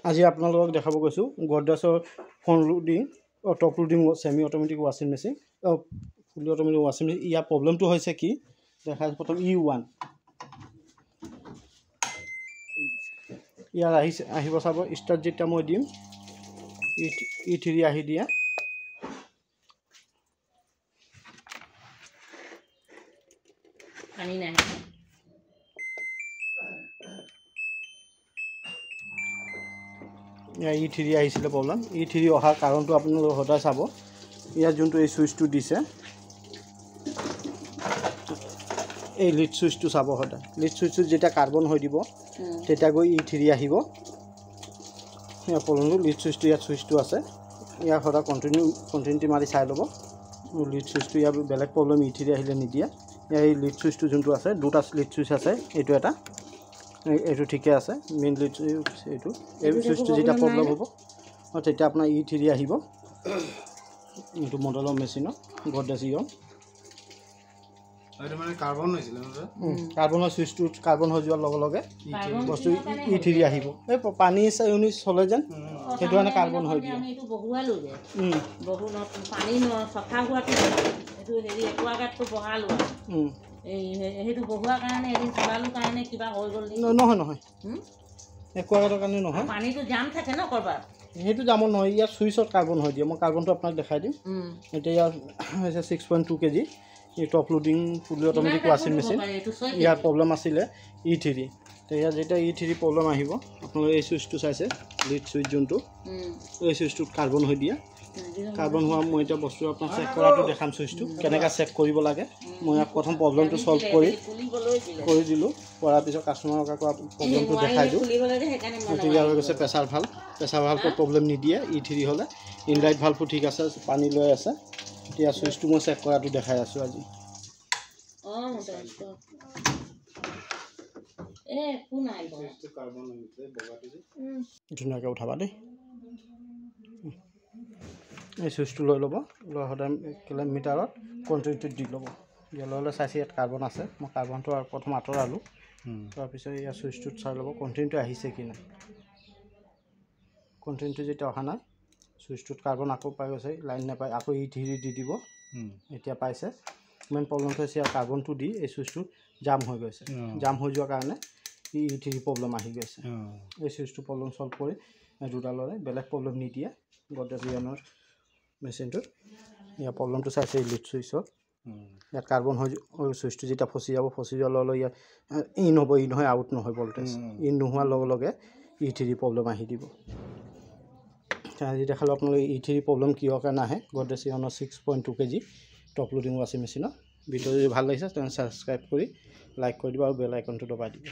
আজি আপোনালোকক দেখাব গৈছোঁ গডৰেজৰ front loading top loading semi automatic ৱাশ্বিং মেচিন ফুলি অট'মেটিক ৱাশ্বিং মেচিন। ইয়াৰ প্ৰব্লেমটো হৈছে কি দেখাইছোঁ প্ৰথম E1 ইয়াৰ আহিব চাব। ষ্টাৰ্ট যেতিয়া মই দিম E3 আহি দিয়ে। পানী নাই E3 আহিছিলে প্ৰব্লেম। E3 অহাৰ কাৰণটো আপোনালোকে সদায় চাব। ইয়াৰ যোনটো এই চুইচটো দিছে এই লিড চুইচটো চাব সদায়। লিড চুইচটো যেতিয়া কাৰ্বন হৈ দিব তেতিয়া গৈ E3 আহিব। ইয়াৰ প্ৰব্লেমটো লিড চুইচটো ইয়াত চুইচটো আছে। ইয়াৰ সদায় কণ্টিনিউটি মাৰি চাই ল'ব। লিড চুইচটো ইয়াৰ বেলেগ প্ৰব্লেম E3 আহিলে নিদিয়ে। ইয়াৰ এই লিড চুইচটো যোনটো আছে দুটা লিড চুইচ আছে। এইটো এটা এইটো ঠিকে আছে। মেইন লিড এইটো এই চুইচটো যেতিয়া প্ৰব্লেম হ'ব তেতিয়া আপোনাৰ E3 আহিব। এইটো মডেলৰ মেচিনৰ গডৰেজ ইয়ন কাৰ্বনৰ চুইচটো কাৰ্বন হৈ যোৱাৰ লগে লগে বস্তু E3 আহিব। এই পানী ইউনিট চলে যেন সেইটো কাৰণে কাৰ্বন হৈ দিয়ে। নহয় নহয় একুৱাগাৰ্ডৰ কাৰণে নহয়, সেইটো জামত নহয়। ইয়াৰ চুইচত কাৰ্বন হৈ দিয়ে। মই কাৰ্বনটো আপোনাক দেখাই দিম। এতিয়া ইয়াৰ হৈছে 6.2 kg। এই টপ লোডিং ফুলি অট'মেটিক ৱাশ্বিং মেচিন। ইয়াৰ প্ৰব্লেম আছিলে E3। তো ইয়াৰ যেতিয়া E3 প্ৰব্লেম আহিব আপোনালোকে এই চুইচটো চাইছে লিড চুইচ যোনটো এই চুইচটোত কাৰ্বন হৈ দিয়ে। কাৰ্বন হোৱা মই এতিয়া বস্তু আপোনাক চেক কৰাটো দেখাম। চুইচটো কেনেকৈ চেক কৰিব লাগে মই ইয়াক প্ৰথম প্ৰব্লেমটো চল্ভ কৰি দিলোঁ। কৰাৰ পিছত কাষ্টমাৰক আকৌ প্ৰব্লেমটো দেখাই দিওঁ। ইয়াৰ হৈ গৈছে প্ৰেছাৰ ভাল্ভৰ প্ৰব্লেম নিদিয়ে E3 হ'লে। ইনলাইট ভাল্ভো ঠিক আছে, পানী লৈ আছে। এতিয়া চুইচটো মই চেক কৰাটো দেখাই আছোঁ আজি। ধুনীয়াকৈ উঠাবা দেই। এই চুইচটো লৈ ল'ব। লৈ সদায় মিটাৰত কণ্টিনিউটি দি ল'ব। দিয়া লৈ চাইছে ইয়াত কাৰ্বন আছে। মই কাৰ্বনটো প্ৰথম আঁতৰালোঁ। তাৰপিছত ইয়াৰ চুইচটোত চাই ল'ব কণ্টিনিউটি আহিছে কি নাই। কণ্টিনিউটি যেতিয়া অহা নাই চুইচটোত কাৰ্বন আকৌ পাই গৈছে, লাইন নাপায় আকৌ E3 দি দিব। এতিয়া পাইছে। মেইন প্ৰব্লেমটো হৈছে ইয়াৰ কাৰ্বনটো দি এই চুইচটো জাম হৈ গৈছে। জাম হৈ যোৱাৰ কাৰণে E3 প্ৰব্লেম আহি গৈছে। এই চুইচটো প্ৰব্লেম চল্ভ কৰি দুডালৰে বেলেগ প্ৰব্লেম নিদিয়ে গডৰেজ ইয়নৰ মেচিনটোত। ইয়াৰ প্ৰব্লেমটো চাইছে লিড চুইচত। ইয়াত কাৰ্বন হৈ চুইচটো যেতিয়া ফচি যোৱাৰ লগে লগে ইয়াত ইন হ'ব, ইন হয় আউট নহয় ভল্টেজ। ইন নোহোৱাৰ লগে লগে E3 প্ৰব্লেম আহি দিব। আজি দেখালোঁ আপোনালোকে E3 প্ৰব্লেম কিহৰ কাৰণে আহে গডৰেজ ইয়নৰ 6.2 kg টপ লোডিং ৱাশ্বিং মেচিনত। ভিডিঅ' যদি ভাল লাগিছে তেনে ছাবস্ক্ৰাইব কৰি লাইক কৰি দিব আৰু বেল আইকনটো দবাই দিব।